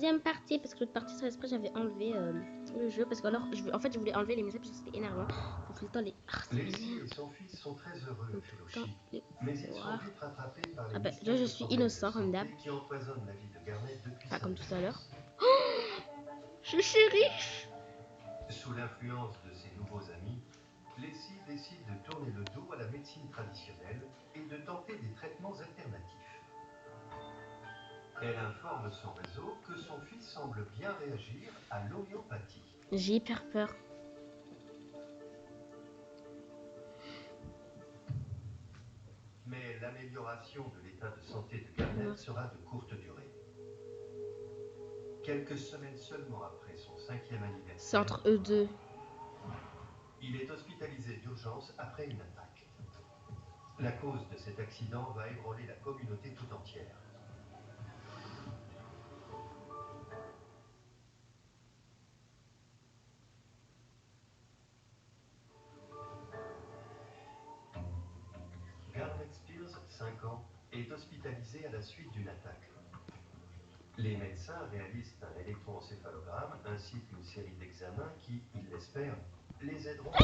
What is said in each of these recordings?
deuxième partie, parce que l'autre partie, sur l'esprit, j'avais enlevé le jeu, parce que alors, en fait, je voulais enlever les messages parce que c'était énervant. Faut tout le temps les Leslie harceler, et son fils sont très heureux faut à tout le temps Keloshi, les mais ils sont voir. vite rattrapés par les Ah bah, là, je mystérieux suis problèmes de innocent, comme d'hab. santé qui empoisonnent la vie de Garnet depuis Enfin, sa comme tout à l'heure. naissance. Je suis shérif. Sous l'influence de ses nouveaux amis, Leslie décide de tourner le dos à la médecine traditionnelle et de tenter des traitements alternatifs. Elle informe son réseau que son fils semble bien réagir à l'homéopathie. J'ai hyper peur. Mais l'amélioration de l'état de santé de Garnet sera de courte durée. Quelques semaines seulement après son 5e anniversaire, C'est entre eux deux. il est hospitalisé d'urgence après une attaque. La cause de cet accident va ébranler la communauté tout entière. Garnet Spears, 5 ans, est hospitalisé à la suite d'une attaque. Les médecins réalisent un électroencéphalogramme ainsi qu'une série d'examens qui, ils l'espèrent, les aideront à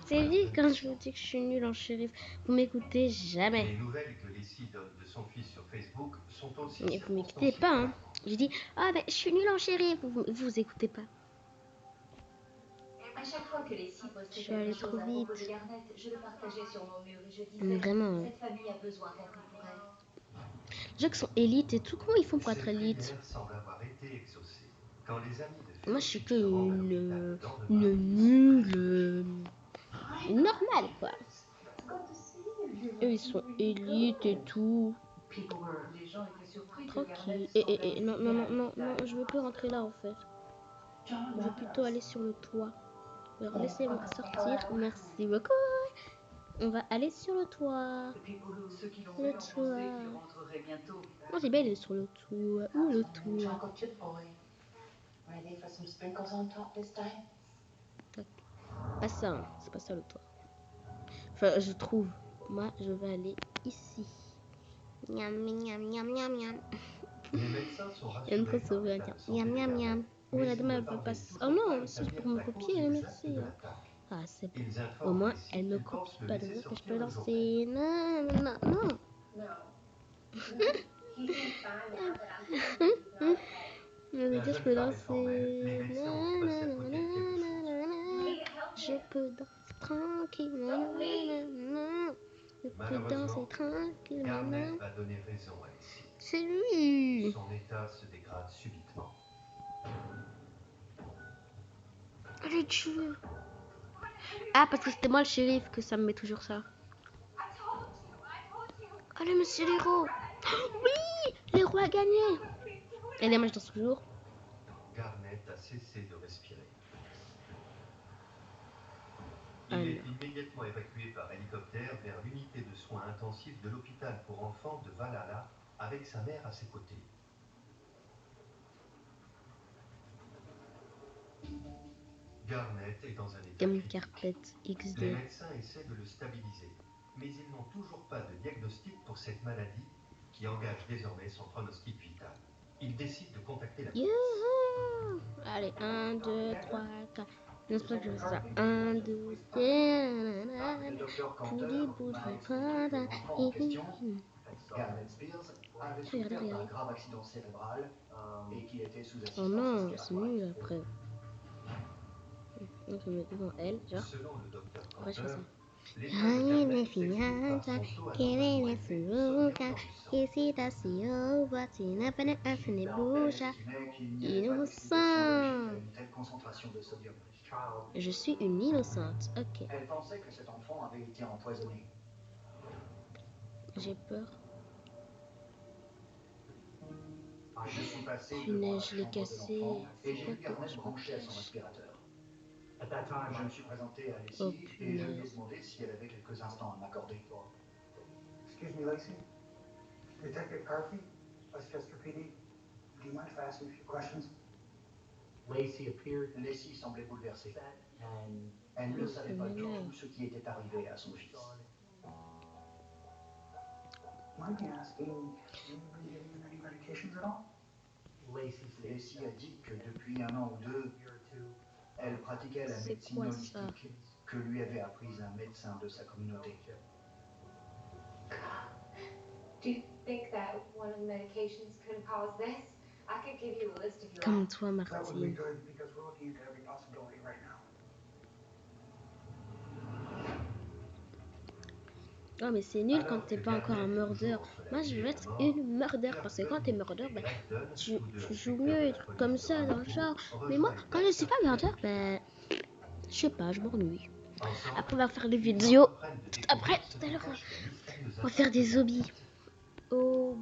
C'est dit quand je vous dis que je suis nulle en shérif. Vous m'écoutez jamais. Les nouvelles que Leslie donne de son fils sur Facebook sont aussi Mais vous m'écoutez pas, hein. J'ai dit, ah ben je suis nulle en shérif. Vous écoutez pas. À chaque fois que Leslie postait Je suis quelque allée chose trop à propos vite. de Garnet, je le partageais sur mon mur et je Mais disais vraiment. cette famille a besoin qu'on prie pour elle. Les gens qui sont élites et tout, comment ils font pour être Ces élites? prières semblent avoir été exaucées. Quand les amis de Moi je suis Felicity que se rendent à l'hôpital le lendemain, une nulle. Normale quoi. Eux ils sont élites et tout. Les gens étaient surpris que Garnet Tranquille. semblait Et non, non, non, non, non, je veux plus rentrer là en fait. Je veux plutôt aller sur le toit. Alors laissez-moi sortir. Merci beaucoup. On va aller sur le toit. Ceux qui l'ont Le vu ont pensé toit. qu'il rentrerait bientôt. Moi j'ai bien aller sur le toit. Où le toit? Chocolate chip boy. Ready for some sprinkles on top this time? Pas ça, hein. C'est pas ça le toit. Enfin, je trouve. Moi, je vais aller ici. Miam, miam, miam, miam, miam. les médecins sont Il aime trop rassurés par s'ouvrir. l'état de santé Miam, de miam, Garnet, miam. Oh, mais la ils dame, ne elle veut pas. parviennent Oh toujours pas à non, si je établir peux me la cause copier, exacte merci. de l'attaque. Ah, c'est bon. Ils Au informent moins, Leslie elle me qu'ils pensent copie le pas de laisser vrai que je sortir peux le jour même. lancer. Non, non, non. La Avec qui je jeune peux femme est formelle, les danser? médecins ont dû passer à côté de quelque chose. Je peux danser tranquillement. Je peux danser Malheureusement, tranquillement. Garnet va donner raison à Leslie. C'est lui. Son état se dégrade subitement. Allez, tue. Ah, parce que c'était moi le shérif que ça me met toujours ça. Allez, monsieur l'héros. Oui, l'héros a gagné. Et les matchs dans ce jour. Garnet a cessé de respirer. Ah Il est non. immédiatement évacué par hélicoptère vers l'unité de soins intensifs de l'hôpital pour enfants de Valhalla avec sa mère à ses côtés. Garnet est dans un état M critique. Carpet Les XD. médecins essaient de le stabiliser, mais ils n'ont toujours pas de diagnostic pour cette maladie qui engage désormais son pronostic vital. Ils décident de contacter la police. Youhou. Allez, 1, 2, 3, 4. C'est pour ça que je fais ça. 1, 2, 3. Le docteur Cantor Pouli, m'a pouli, expliqué que panda. l'enfant en question, Garnet Spears, avait Regardez, souffert d'un regardez. grave accident cérébral et qu'il était sous Oh assistance non, c'est respiratoire. nul après. Donc je me mets devant elle, genre. Selon le docteur Pourquoi je fais ça? Cantor, l'état de Garnet s'explique par son taux anormalement élevé de sodium dans le sang. Elle estimait qu'il n'y avait pas d'explication logique à une telle concentration de sodium. Je suis une innocente. Ok, Elle pensait que cet enfant avait été empoisonné. j'ai peur. Je suis passé devant Punaise, la je l'ai chambre de cassé. l'enfant et Faut j'ai pas vu que Garnet je me branché à son cache. respirateur. Je me suis présenté à Oh Leslie et je lui ai punaise. demandé si elle avait quelques instants à m'accorder. Excuse me, Lacey. Detective Carthy, Westchester PD. Do you mind if I ask you a few questions? Leslie semblait bouleversée. Elle ne savait pas du tout ce qui était arrivé à son fils. Mind me asking, have you been giving him any medications at all? Lacey a dit que depuis 1 an ou 2, elle pratiquait la C'est médecine quoi ça? holistique que lui avait apprise un médecin de sa communauté. Do you think that one of the medications could cause this? I could give you a list if you Comme want. toi, That would be Martine. good because we're looking into every possibility right now. Oh, mais c'est nul quand Alors t'es que pas encore un Daniel est murder. toujours entre la Moi, je vie veux et être la mort, une murder parce que Kirk quand t'es Dunn murder, et ben, Greg Dunn, tu tous deux joues inspecteurs mieux de et la trucs comme police de ça dans le Ronaldo, genre. Mais moi, rejoignent quand je suis pas Baxter murder, et ben, je sais pas, je m'ennuie. Ensemble, Après, on va faire des ils vidéos. entreprennent de découvrir Après, ce tout à que l'heure, cache la mystérieuse on va faire des attaque zombies. d'Internet. On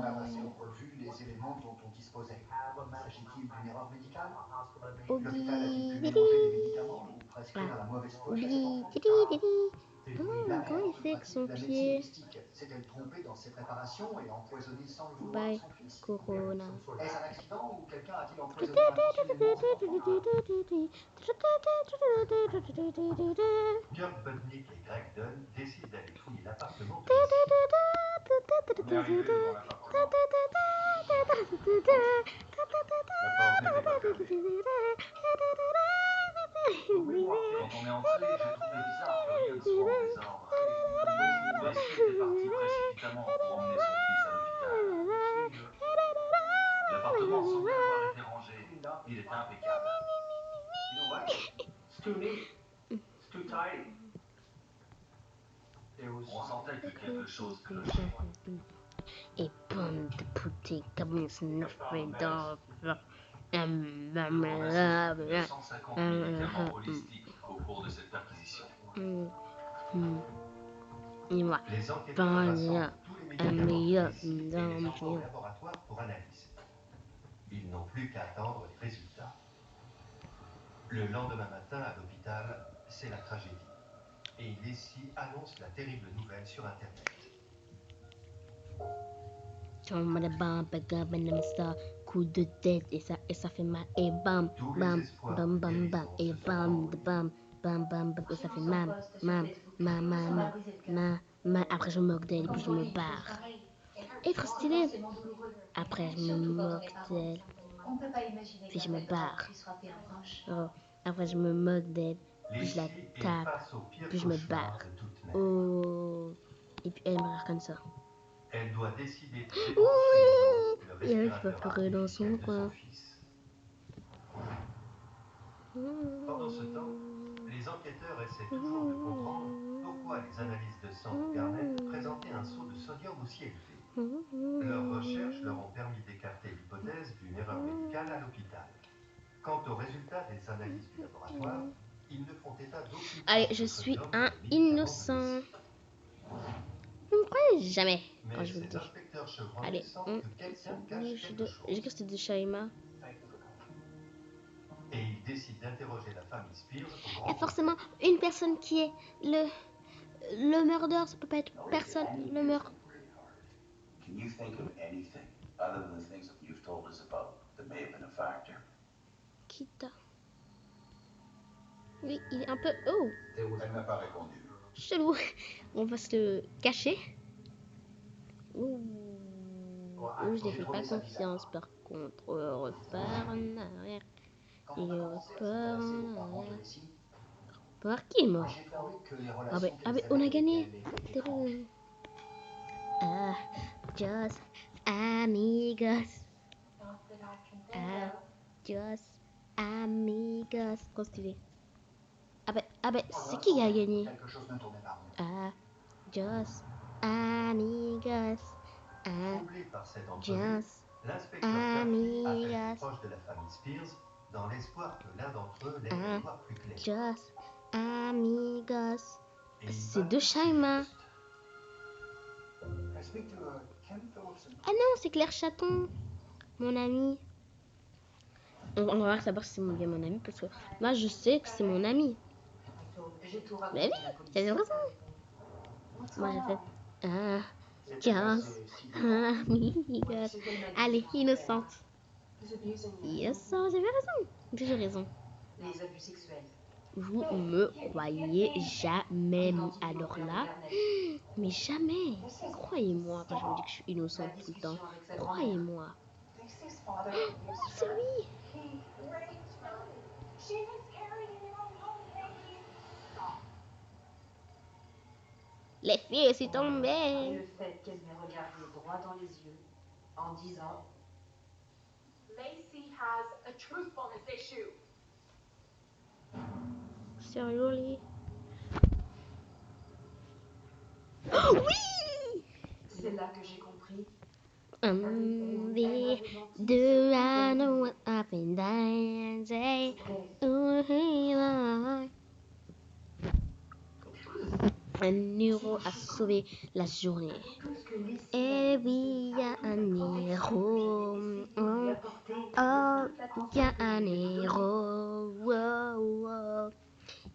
a passé en revue les éléments dont on disposait. S'agit-il d'une erreur médicale? L'hôpital a-t-il pu mélanger des médicaments ou prescrire la mauvaise poche à cet enfant? La Comment il mère, fait avec son pratique de la médecine pied? holistique, s'est-elle trompée dans ses préparations et empoisonné sans le vouloir Bye, son fils? Corona. Est-ce un accident ou quelqu'un a-t-il empoisonné intentionnellement cet enfant? Kirk Budnick et Greg Dunn décident d'aller fouiller l'appartement de Lacey. On est arrivé devant l'appartement. La porte n'était pas fermée. Quand on est entré, j'ai trouvé bizarre que rien ne soit en désordre. Lacey était partie précipitamment pour emmener son fils à l'hôpital. L'appartement semblait avoir été rangé. Il était impeccable. You know what? It's too neat. It's too tidy. On sentait que quelque chose clochait. Et bande de poutées comme une freedom. On a saisi 250 médicaments holistiques au cours de cette perquisition. Dis-moi, Les enquêteurs rassemblent tous les médicaments meilleur de Lacey et les envoient au dans laboratoire pour analyse. Ils n'ont plus qu'à attendre les résultats. Le lendemain matin, à l'hôpital, c'est la tragédie. Et Lacey annonce la terrible nouvelle sur Internet. coup de tête et ça fait mal et bam bam bam bam bam et bam bam bam bam bam et ça fait mam après je me moque d'elle et puis je me barre. Et trop stylé. Après je me moque d'elle On peut pas imaginer puis je qu'un me tel barre. drame puisse frapper un proche. Oh, après je me moque d'elle puis je la Lacey est tape face au pire puis je me cauchemar barre. de toute mère. Oh, et puis elle me regarde comme ça. Elle doit décider de débrancher le Et elle va respirateur pleurer dans son artificiel de coin. son fils. Pendant ce temps, les enquêteurs essaient toujours de comprendre pourquoi les analyses de sang de Garnett présentaient un sceau de sodium aussi élevé. Leurs recherches leur ont permis d'écarter l'hypothèse d'une erreur médicale à l'hôpital. Quant aux résultats des analyses du laboratoire, ils ne font état d'aucune Allez, trace je de suis sodium un dans les médicaments de innocent. Lacey. Vous me croyez jamais quand Mais je vous le ces dis. inspecteurs chevronnés Allez, sentent que quelqu'un cache quelque j'ai chose. cru que c'était de Shaima. Et ils décident d'interroger la famille Spears au Et grand forcément, une personne qui est le murder, ça peut pas être personne, le meurtre. Can you think of anything other than the things that you've told us about that may have been a factor? Kita. Oui, il est un peu... Oh, Elle n'a pas répondu. chelou. On va se le cacher. Ouh, je ne fais pas confiance par contre. On repart en arrière. Quand Et on a on commencé à repart s'intéresser aux en parents de arrière. Lacey, Par qui est mort? j'ai trouvé que les Ah relations ben, qu'elles on avaient a avec gagné. elle étaient étranges. Ah, just amigos. Not that I can think Ah, of. just amigos. Trop stylé. Ah ben, c'est qui a gagné? Quelque chose me tournait pas rond. Ah, just amigos. Ah, Troublé par cette entrevue, just l'inspecteur Curfew appelle les amigos. proches de la famille Spears dans l'espoir que l'un d'entre eux l'aide Ah, à voir plus clair. just amigos. Et il C'est va de tout Shaima. juste. Can I speak to Ken Phillips? Ah non, c'est Claire Chaton, mon ami. On va voir d'abord si c'est bien mon ami, parce que moi je sais que c'est mon ami. J'ai tout Mais raconté oui, à la police. c'est vrai ça. What's Moi going j'ai fait on? ah, C'était just passé si longtemps. amigos. Allez, innocente. He's abusing me. Innocente, j'avais raison. J'ai raison. Les abus sexuels. Vous me croyez jamais. Alors là, mais jamais. Croyez-moi quand je vous dis que je suis innocente tout le temps. Croyez-moi. Lacey's father abused C'est her. lui. He raped her. She miscarried in your own home, Lacey. Stop. Les filles, je suis Et tombée. le fait qu'elle m'ait regardé droit dans les yeux en disant Lacey has a truthfulness issue. Sérieux, oh oui. c'est là que j'ai compris. Envie de I know what I've been dying day. Un héros a sauvé la journée. Tout ce que Lacey Et m'a dit, oui, il y a un héros. lui apporter Oh, toute l'attention il y a que je un lui ai donnée. héros. Oh, oh.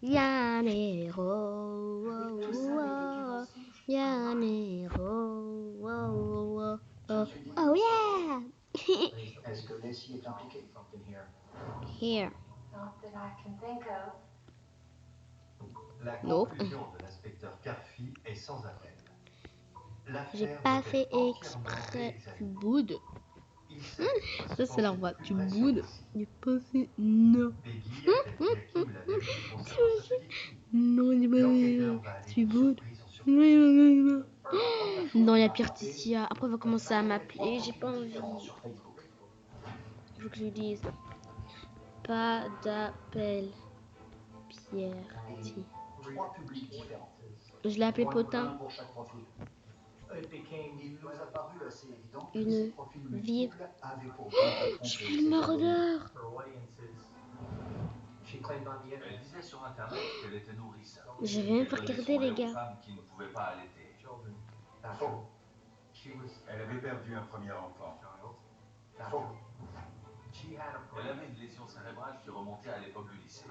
Il y a un héros. Avec tout ça, n'était qu'un mensonge. Il y a un héros. Oh, Je me suis dit, oh yeah. est-ce que Lacey est impliquée? Here. Not that I can think of. La Non. conclusion de l'inspecteur Carfi est sans appel. J'ai L'affaire pas doit fait être entièrement exprès. Tu réexaminée. boudes. Il sait qu'il doit se Ça, c'est leur pencher voix. de plus Tu près sur boudes. Lacey. J'ai pas fait. Non. Peggy a-t-elle dit à Kim la vérité concernant sa petite fille? Non, j'ai pas L'enquêteur fait. va aller Tu de boudes. surprise en surprise. Non, il y a Pierticia. Après, elle va commencer à m'appeler. J'ai pas envie. Sur Facebook. Il faut que je lui dise. Pas d'appel. Pierre. 3 publics différents. Je l'ai appelé Un potin. pour chaque profil. Il nous a paru assez évident que Une ces profils vive. multiples avaient pour but de Je tromper suis le ses maraudeur. Elle disait sur Internet qu'elle était nourrice. Je vais même pas Elle donnait regarder, son les lait aux gars. femmes qui ne pouvaient pas allaiter. Faux. Elle avait perdu un premier enfant. Faux. Elle avait une lésion cérébrale qui remontait à l'époque du lycée.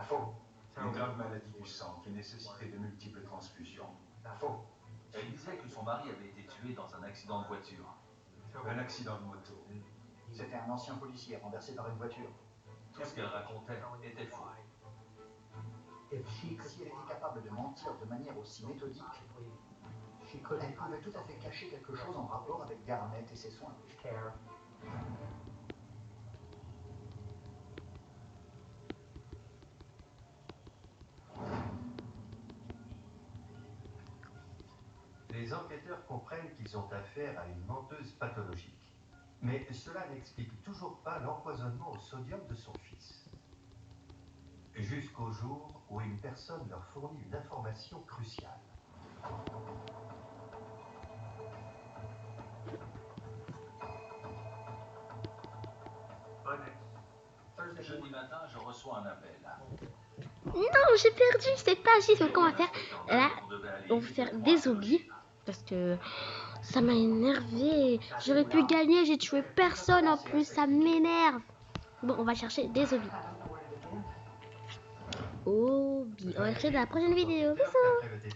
Faux. Une grave maladie du sang qui nécessitait de multiples transfusions. Faux. Elle disait que son mari avait été tué dans un accident de voiture. Un accident de moto. C'était un ancien policier renversé par une voiture. Tout ce qu'elle racontait était faux. Si elle était capable de mentir de manière aussi méthodique, elle pouvait tout à fait cacher quelque chose en rapport avec Garnett et ses soins. Les enquêteurs comprennent qu'ils ont affaire à une menteuse pathologique. Mais cela n'explique toujours pas l'empoisonnement au sodium de son fils. Jusqu'au jour où une personne leur fournit une information cruciale. Jeudi matin, je reçois un appel. Non, j'ai perdu. C'est pas juste ce qu'on va faire. Là, on va faire des zombies. Parce que ça m'a énervé. J'aurais pu gagner. J'ai tué personne en plus. Ça m'énerve. Bon, on va chercher des zombies. Oh, on va chercher dans la prochaine vidéo. Bisous.